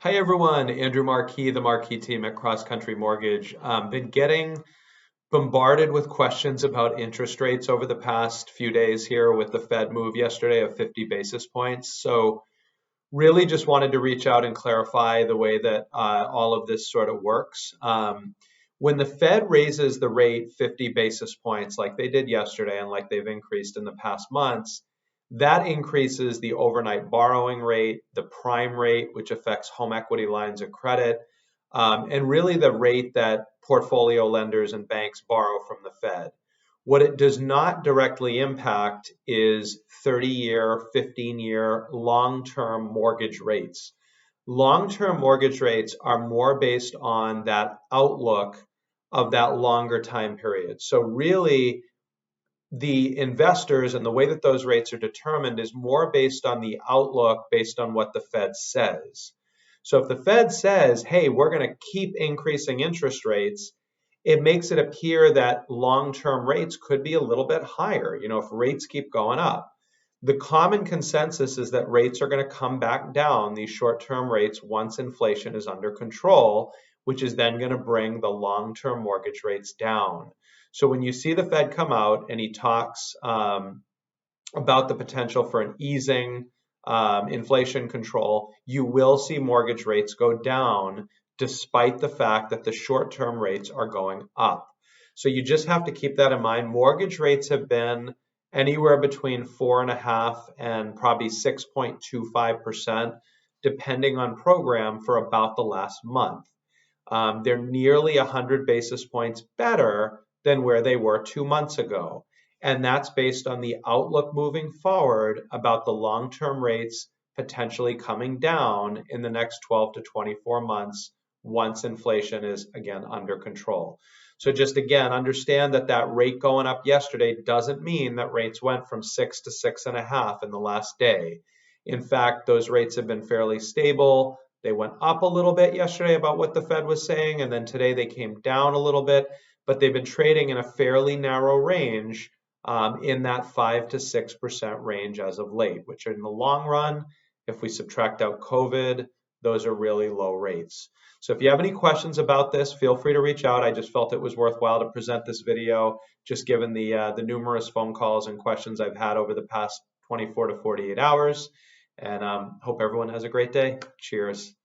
Hi everyone, Andrew Marquis, the Marquis team at Cross Country Mortgage. Been getting bombarded with questions about interest rates over the past few days here with the Fed move yesterday of 50 basis points. So really just wanted to reach out and clarify the way that all of this sort of works. When the Fed raises the rate 50 basis points like they did yesterday and like they've increased in the past months, that increases the overnight borrowing rate, the prime rate, which affects home equity lines of credit, and really the rate that portfolio lenders and banks borrow from the Fed. What it does not directly impact is 30-year, 15-year, long-term mortgage rates. Long-term mortgage rates are more based on that outlook of that longer time period. So really, the investors and the way that those rates are determined is more based on the outlook, based on what the Fed says. So if the Fed says, hey, we're going to keep increasing interest rates, it makes it appear that long-term rates could be a little bit higher, if rates keep going up. The common consensus is that rates are going to come back down, these short-term rates, once inflation is under control, which is then going to bring the long-term mortgage rates down. So when you see the Fed come out and he talks about the potential for an easing inflation control, you will see mortgage rates go down despite the fact that the short-term rates are going up. So you just have to keep that in mind. Mortgage rates have been anywhere between 4.5% and probably 6.25%, depending on program, for about the last month. They're nearly 100 basis points better than where they were 2 months ago. And that's based on the outlook moving forward about the long-term rates potentially coming down in the next 12 to 24 months once inflation is again under control. So just again, understand that that rate going up yesterday doesn't mean that rates went from 6 to 6.5 in the last day. In fact, those rates have been fairly stable. They went up a little bit yesterday about what the Fed was saying, and then today they came down a little bit, but they've been trading in a fairly narrow range in that 5 to 6% range as of late, which in the long run, if we subtract out COVID, those are really low rates. So if you have any questions about this, feel free to reach out. I just felt it was worthwhile to present this video, just given the numerous phone calls and questions I've had over the past 24 to 48 hours. And hope everyone has a great day. Cheers.